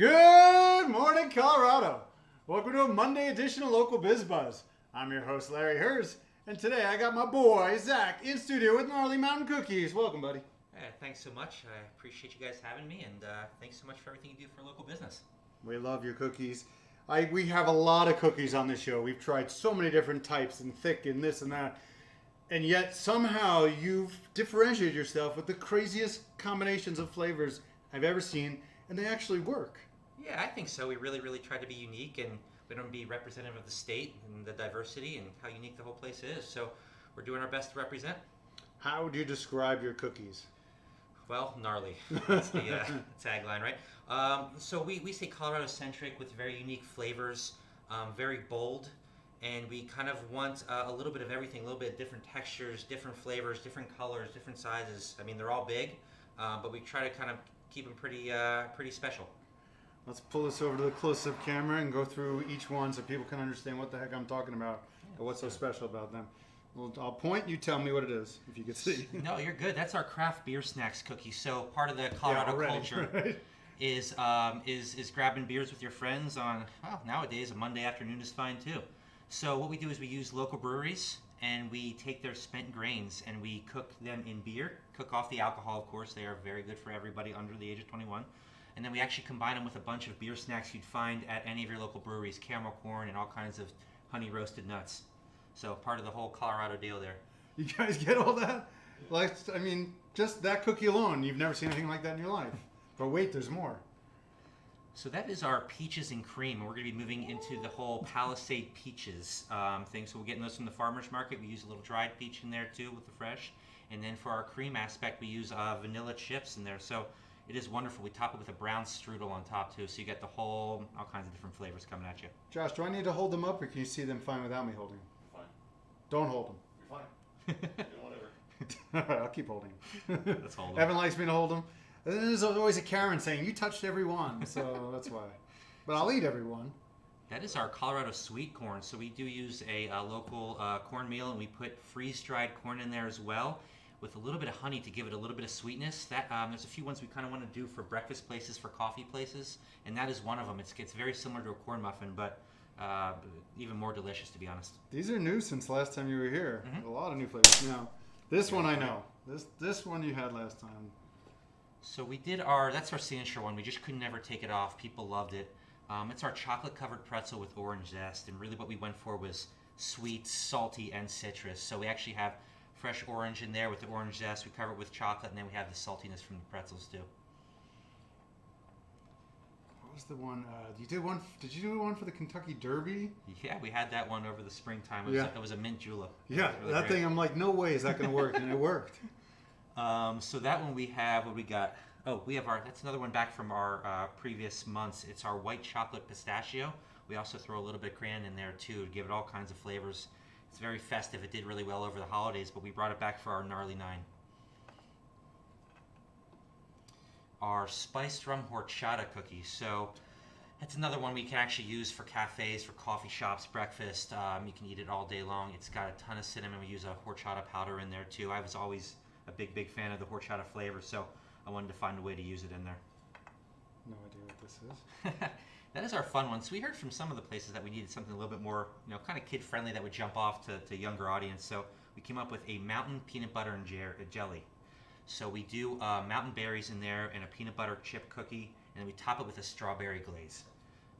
Good morning, Colorado. Welcome to a Monday edition of Local Biz Buzz. I'm your host, Larry Hers, and today I got my boy, Zach, in studio with Gnarly Mountain Cookies. Welcome, buddy. Hey, thanks so much. I appreciate you guys having me, and thanks so much for everything you do for local business. We love your cookies. We have a lot of cookies on this show. We've tried so many different types and thick and this and that, and yet somehow you've differentiated yourself with the craziest combinations of flavors I've ever seen, and they actually work. Yeah, I think so. We really tried to be unique, and we don't be representative of the state and the diversity and how unique the whole place is. So we're doing our best to represent. How would you describe your cookies? Well, gnarly. That's the tagline, right? So we say Colorado-centric with very unique flavors, very bold, and we kind of want a little bit of everything, a little bit of different textures, different flavors, different colors, different sizes. I mean, they're all big, but we try to kind of keep them pretty special. Let's pull this over to the close-up camera and go through each one so people can understand what the heck I'm talking about or what's so special about them. Well, I'll point, you tell me what it is, if you can see. No, you're good. That's our craft beer snacks cookie. So part of the Colorado culture right? is grabbing beers with your friends on, well, nowadays a Monday afternoon is fine too. So what we do is we use local breweries and we take their spent grains and we cook them in beer, cook off the alcohol, of course. They are very good for everybody under the age of 21. And then we actually combine them with a bunch of beer snacks you'd find at any of your local breweries, caramel corn and all kinds of honey roasted nuts. So part of the whole Colorado deal there. You guys get all that? Like, I mean, just that cookie alone, you've never seen anything like that in your life. But wait, there's more. So that is our peaches and cream, and we're going to be moving into the whole Palisade peaches thing. So we're getting those from the farmer's market. We use a little dried peach in there too with the fresh. And then for our cream aspect, we use vanilla chips in there. So it is wonderful. We top it with a brown strudel on top too. So you get the whole, all kinds of different flavors coming at you. Josh, do I need to hold them up or can you see them fine without me holding them? Fine. Don't hold them. You're fine. Yeah, whatever. All right, I'll keep holding them. Let's hold them. Evan likes me to hold them. And then there's always a Karen saying, you touched every one, so that's why. But I'll eat every one. That is our Colorado sweet corn. So we do use a local cornmeal, and we put freeze-dried corn in there as well with a little bit of honey to give it a little bit of sweetness. That there's a few ones we kind of want to do for breakfast places, for coffee places, and that is one of them. It's very similar to a corn muffin, but even more delicious, to be honest. These are new since last time you were here. Mm-hmm. A lot of new flavors. Now, this one I know. This one you had last time. So we did that's our signature one. We just could never take it off. People loved it. It's our chocolate-covered pretzel with orange zest, and really what we went for was sweet, salty, and citrus. So we actually have fresh orange in there with the orange zest. We cover it with chocolate, and then we have the saltiness from the pretzels too. What was the one? Did you do one for the Kentucky Derby? Yeah, we had that one over the springtime. It was a mint julep. Yeah, really that great thing. I'm like, no way is that going to work, and it worked. So that one we have. What we got? Oh, we have that's another one back from our previous months. It's our white chocolate pistachio. We also throw a little bit of crayon in there too to give it all kinds of flavors. It's very festive. It did really well over the holidays, but we brought it back for our Gnarly 9. Our spiced rum horchata cookies. So that's another one we can actually use for cafes, for coffee shops, breakfast. You can eat it all day long. It's got a ton of cinnamon. We use a horchata powder in there too. I was always a big fan of the horchata flavor, so I wanted to find a way to use it in there. No idea what this is. That is our fun one. So we heard from some of the places that we needed something a little bit more, kind of kid-friendly that would jump off to a younger audience. So we came up with a mountain peanut butter and jelly. So we do mountain berries in there and a peanut butter chip cookie, and then we top it with a strawberry glaze.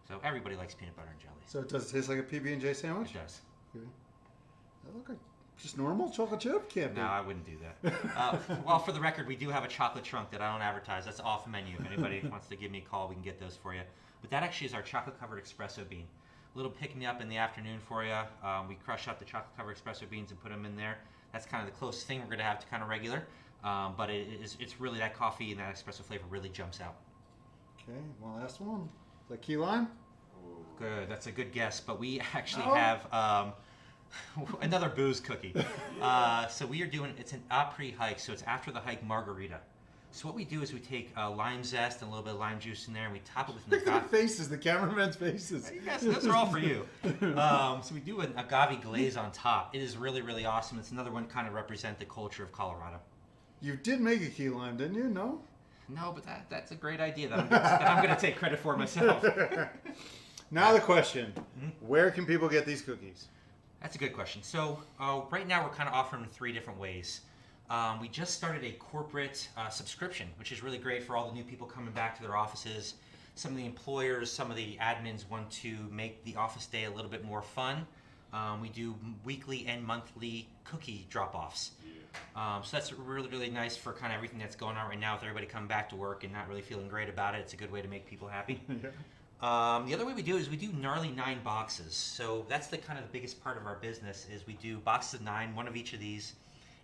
So everybody likes peanut butter and jelly. So it does taste like a PB&J sandwich? It does. Okay. That look like just normal chocolate chip? Can't be. No, I wouldn't do that. Well, for the record, we do have a chocolate trunk that I don't advertise. That's off menu. If anybody wants to give me a call, we can get those for you. But that actually is our chocolate-covered espresso bean. A little pick-me-up in the afternoon for you. We crush up the chocolate-covered espresso beans and put them in there. That's kind of the closest thing we're going to have to kind of regular. But it's really that coffee and that espresso flavor really jumps out. Okay, well, last one. The key lime? Good, that's a good guess. But we actually have another booze cookie. So we are doing, it's an après hike, so it's after the hike margarita. So what we do is we take lime zest and a little bit of lime juice in there, and we top it with an agave. Look at the faces, the cameraman's faces. Yes, those are all for you. So we do an agave glaze on top. It is really awesome. It's another one kind of represent the culture of Colorado. You did make a key lime, didn't you? No? No, but that's a great idea that I'm going to take credit for myself. Now the question, where can people get these cookies? That's a good question. So right now we're kind of offering them 3 different ways. We just started a corporate subscription, which is really great for all the new people coming back to their offices. Some of the employers, some of the admins want to make the office day a little bit more fun. We do weekly and monthly cookie drop-offs. So that's really, really nice for kind of everything that's going on right now with everybody coming back to work and not really feeling great about it. It's a good way to make people happy. The other way we do is we do Gnarly 9 boxes. So that's the kind of the biggest part of our business is we do boxes of 9, one of each of these,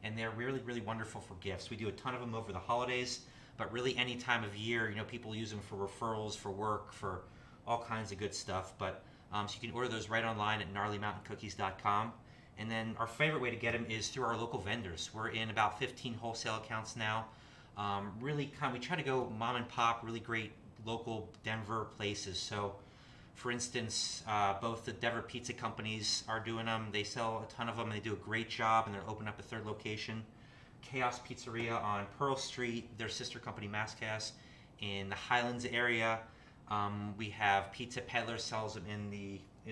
and they're really, really wonderful for gifts. We do a ton of them over the holidays, but really any time of year, people use them for referrals, for work, for all kinds of good stuff. But so you can order those right online at gnarlymountaincookies.com. And then our favorite way to get them is through our local vendors. We're in about 15 wholesale accounts now. We try to go mom and pop, really great local Denver places. So, for instance, both the Denver pizza companies are doing them. They sell a ton of them, and they do a great job, and they're opening up a 3rd location. Chaos Pizzeria on Pearl Street, their sister company Mascas in the Highlands area. We have Pizza Peddler sells them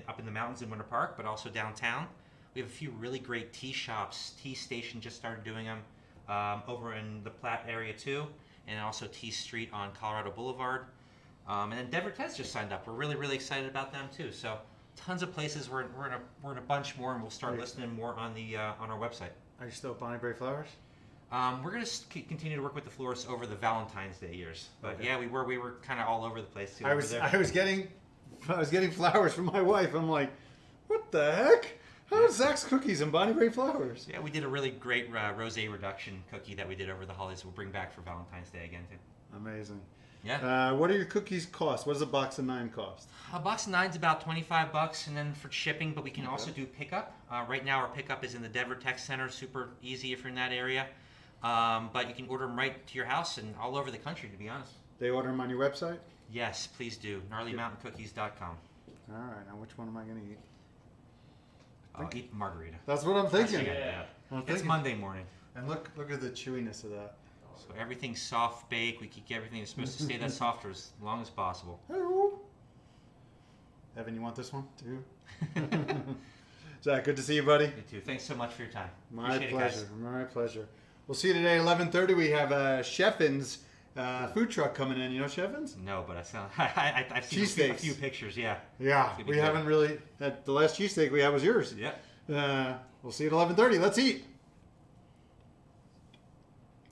up in the mountains in Winter Park, but also downtown. We have a few really great tea shops. Tea Station just started doing them over in the Platte area too, and also Tea Street on Colorado Boulevard. And then Denver Tez just signed up. We're really, really excited about them too. So tons of places. We're in a bunch more, and we'll start listing more on our website. Are you still at Bonnie Bray Flowers? We're going to continue to work with the florists over the Valentine's Day years. But Okay. yeah, we were kind of all over the place too. I was getting flowers from my wife. I'm like, what the heck? How is Zach's Cookies and Bonnie Bray Flowers? Yeah, we did a really great rosé reduction cookie that we did over the holidays. We'll bring back for Valentine's Day again too. Amazing. Yeah. What do your cookies cost? What does a box of 9 cost? A box of 9's about $25, and then for shipping, but we can also do pickup. Right now, our pickup is in the Denver Tech Center. Super easy if you're in that area. But you can order them right to your house and all over the country, to be honest. They order them on your website? Yes, please do. GnarlyMountainCookies.com. All right. Now, which one am I going to eat? I'll eat the margarita. That's what I'm thinking. Yeah. I'm It's thinking. Monday morning. And look at the chewiness of that. So everything's soft bake. We keep everything that's supposed to stay that soft for as long as possible. Hello. Evan, you want this one too? Zach, good to see you, buddy. You too. Thanks so much for your time. My Appreciate it, pleasure. guys. My pleasure. We'll see you today at 11:30. We have Cheffin's food truck coming in. You know Cheffin's? No, but I've seen a few pictures. Yeah. Yeah, It's gonna be we good. haven't really. The last cheesesteak we had was yours. Yeah. We'll see you at 11:30. Let's eat.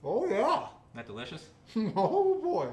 Oh yeah. Isn't that delicious? Oh boy.